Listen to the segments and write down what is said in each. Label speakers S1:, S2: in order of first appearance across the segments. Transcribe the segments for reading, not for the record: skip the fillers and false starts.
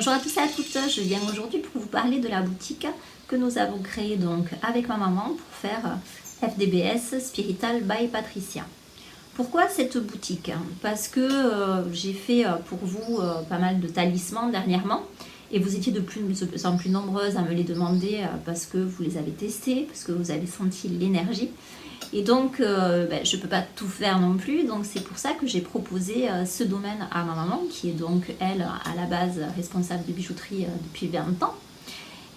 S1: Bonjour à tous et à toutes, je viens aujourd'hui pour vous parler de la boutique que nous avons créée donc avec ma maman pour faire FDBS Spiritual by Patricia. Pourquoi cette boutique? Parce que j'ai fait pour vous pas mal de talismans dernièrement et vous étiez de plus en plus nombreuses à me les demander parce que vous les avez testés, parce que vous avez senti l'énergie. Et donc, je ne peux pas tout faire non plus, donc c'est pour ça que j'ai proposé ce domaine à ma maman, qui est donc, elle, à la base, responsable de bijouterie depuis 20 ans,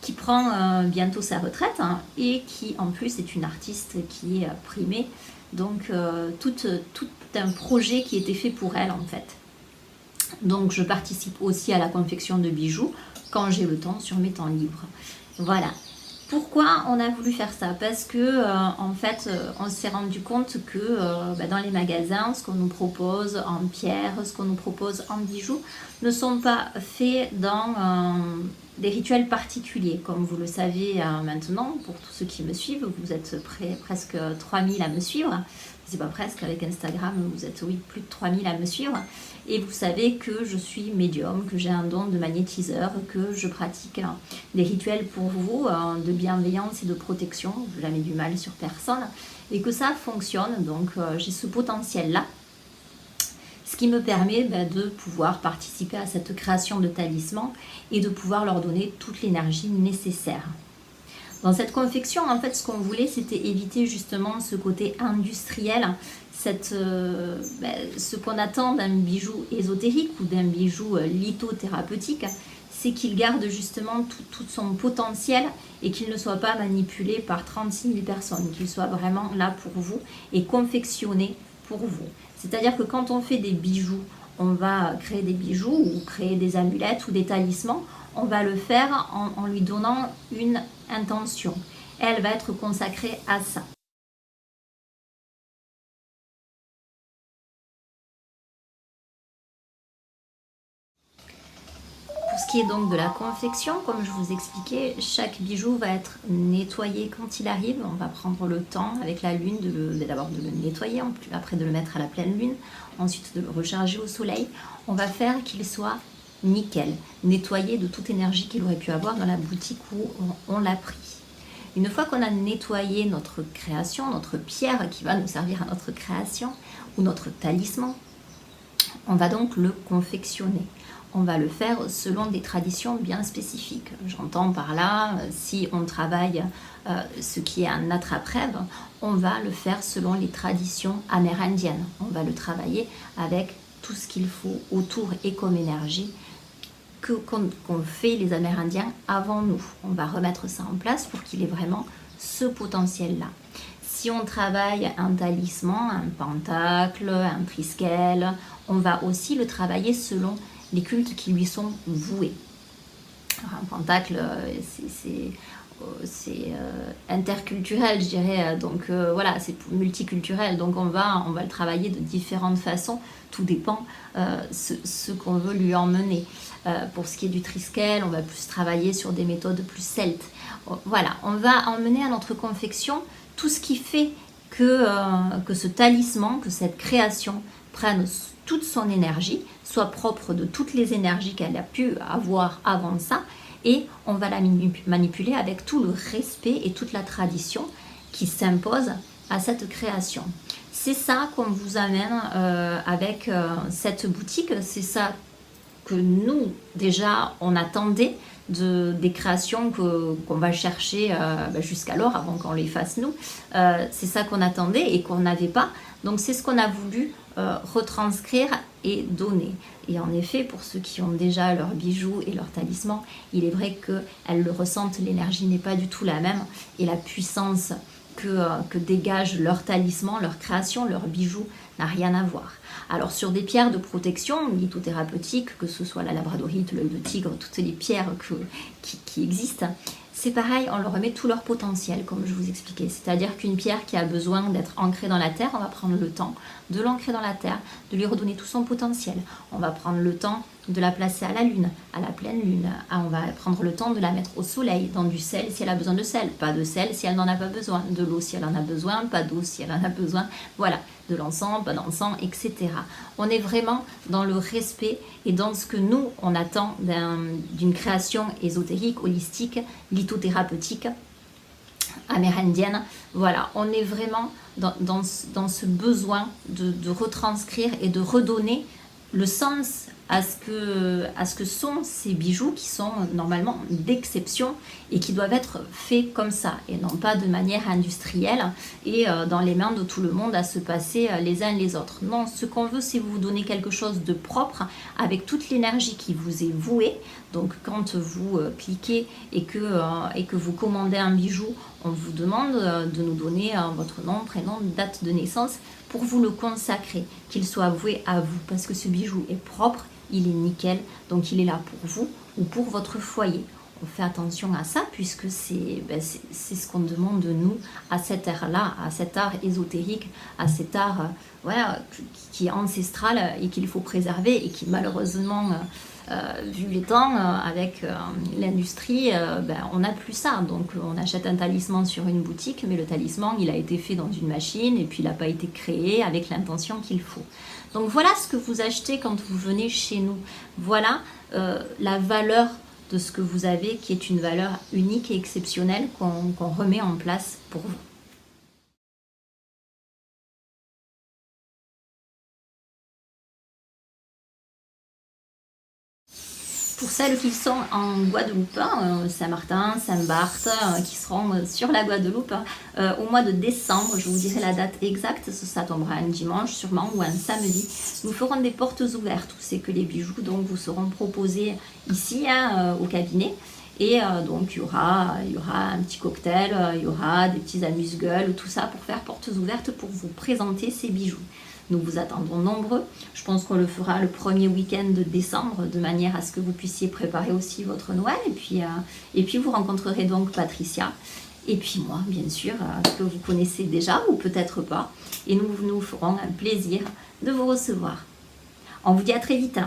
S1: qui prend bientôt sa retraite, hein, et qui, en plus, est une artiste qui est primée. Donc, tout un projet qui était fait pour elle, en fait. Donc, je participe aussi à la confection de bijoux quand j'ai le temps sur mes temps libres. Voilà. Pourquoi on a voulu faire ça? Parce que en fait, on s'est rendu compte que dans les magasins, ce qu'on nous propose en pierre, ce qu'on nous propose en bijoux, ne sont pas faits dans des rituels particuliers. Comme vous le savez maintenant, pour tous ceux qui me suivent, vous êtes presque 3000 à me suivre. C'est pas presque, avec Instagram, vous êtes oui, plus de 3000 à me suivre. Et vous savez que je suis médium, que j'ai un don de magnétiseur, que je pratique des rituels pour vous, de bienveillance et de protection. Je n'ai jamais du mal sur personne. Et que ça fonctionne, donc j'ai ce potentiel-là. Ce qui me permet de pouvoir participer à cette création de talismans et de pouvoir leur donner toute l'énergie nécessaire. Dans cette confection, en fait, ce qu'on voulait, c'était éviter justement ce côté industriel, ce qu'on attend d'un bijou ésotérique ou d'un bijou lithothérapeutique, c'est qu'il garde justement tout son potentiel et qu'il ne soit pas manipulé par 36 000 personnes, qu'il soit vraiment là pour vous et confectionné pour vous. C'est-à-dire que quand on fait des bijoux, on va créer des bijoux ou créer des amulettes ou des talismans, on va le faire en lui donnant une intention. Elle va être consacrée à ça. Pour ce qui est donc de la confection, comme je vous expliquais, chaque bijou va être nettoyé quand il arrive. On va prendre le temps avec la lune d'abord de le nettoyer, après de le mettre à la pleine lune, ensuite de le recharger au soleil. On va faire qu'il soit nickel, nettoyé de toute énergie qu'il aurait pu avoir dans la boutique où on l'a pris. Une fois qu'on a nettoyé notre création, notre pierre qui va nous servir à notre création ou notre talisman, on va donc le confectionner. On va le faire selon des traditions bien spécifiques. J'entends par là, si on travaille ce qui est un attrape-rêve, on va le faire selon les traditions amérindiennes. On va le travailler avec tout ce qu'il faut autour et comme énergie qu'ont fait les Amérindiens avant nous. On va remettre ça en place pour qu'il ait vraiment ce potentiel-là. Si on travaille un talisman, un pentacle, un triskel, on va aussi le travailler selon les cultes qui lui sont voués. Alors, un pentacle, c'est interculturel, je dirais, donc voilà, c'est multiculturel, donc on va le travailler de différentes façons, tout dépend ce qu'on veut lui emmener. Pour ce qui est du triskel, on va plus travailler sur des méthodes plus celtes. Voilà, on va emmener à notre confection tout ce qui fait que ce talisman, que cette création prenne toute son énergie, soit propre de toutes les énergies qu'elle a pu avoir avant ça, et on va la manipuler avec tout le respect et toute la tradition qui s'impose à cette création. C'est ça qu'on vous amène avec cette boutique, c'est ça que nous, déjà, on attendait des créations qu'on va chercher jusqu'alors, avant qu'on les fasse nous. C'est ça qu'on attendait et qu'on n'avait pas. Donc c'est ce qu'on a voulu retranscrire et donner. Et en effet, pour ceux qui ont déjà leurs bijoux et leurs talismans, il est vrai qu'elles le ressentent, l'énergie n'est pas du tout la même et la puissance que dégage leur talisman, leur création, leurs bijoux n'a rien à voir. Alors sur des pierres de protection lithothérapeutiques, que ce soit la labradorite, l'œil de tigre, toutes les pierres qui existent, c'est pareil, on leur remet tout leur potentiel, comme je vous expliquais. C'est-à-dire qu'une pierre qui a besoin d'être ancrée dans la terre, on va prendre le temps de l'ancrer dans la terre, de lui redonner tout son potentiel. On va prendre le temps de la placer à la lune, à la pleine lune. On va prendre le temps de la mettre au soleil, dans du sel si elle a besoin de sel, pas de sel si elle n'en a pas besoin, de l'eau si elle en a besoin, pas d'eau si elle en a besoin, voilà, de l'encens, pas d'encens, etc. On est vraiment dans le respect et dans ce que nous, on attend d'une création ésotérique, holistique, lithothérapeutique, amérindienne. Voilà, on est vraiment dans ce besoin de retranscrire et de redonner le sens à ce que sont ces bijoux qui sont normalement d'exception et qui doivent être faits comme ça et non pas de manière industrielle et dans les mains de tout le monde à se passer les uns les autres. Non, ce qu'on veut, c'est vous donner quelque chose de propre avec toute l'énergie qui vous est vouée. Donc quand vous cliquez et que vous commandez un bijou, on vous demande de nous donner votre nom, prénom, date de naissance pour vous le consacrer, qu'il soit voué à vous, parce que ce bijou est propre, il est nickel, donc il est là pour vous ou pour votre foyer. On fait attention à ça puisque c'est ce qu'on demande de nous à cet art-là, à cet art ésotérique, à cet art voilà, qui est ancestral et qu'il faut préserver et qui malheureusement, vu les temps, avec l'industrie, on n'a plus ça. Donc on achète un talisman sur une boutique, mais le talisman il a été fait dans une machine et puis il n'a pas été créé avec l'intention qu'il faut. Donc voilà ce que vous achetez quand vous venez chez nous. Voilà la valeur de ce que vous avez qui est une valeur unique et exceptionnelle qu'on remet en place pour vous. Pour celles qui sont en Guadeloupe, Saint-Martin, Saint-Barth, qui seront sur la Guadeloupe au mois de décembre, je vous dirai la date exacte, ça tombera un dimanche sûrement ou un samedi. Nous ferons des portes ouvertes, c'est que les bijoux donc vous seront proposés ici au cabinet. Et donc il y aura un petit cocktail, il y aura des petits amuse-gueules, tout ça pour faire portes ouvertes pour vous présenter ces bijoux. Nous vous attendons nombreux. Je pense qu'on le fera le premier week-end de décembre, de manière à ce que vous puissiez préparer aussi votre Noël. Et puis vous rencontrerez donc Patricia. Et puis moi, bien sûr, que vous connaissez déjà ou peut-être pas. Et nous ferons un plaisir de vous recevoir. On vous dit à très vite.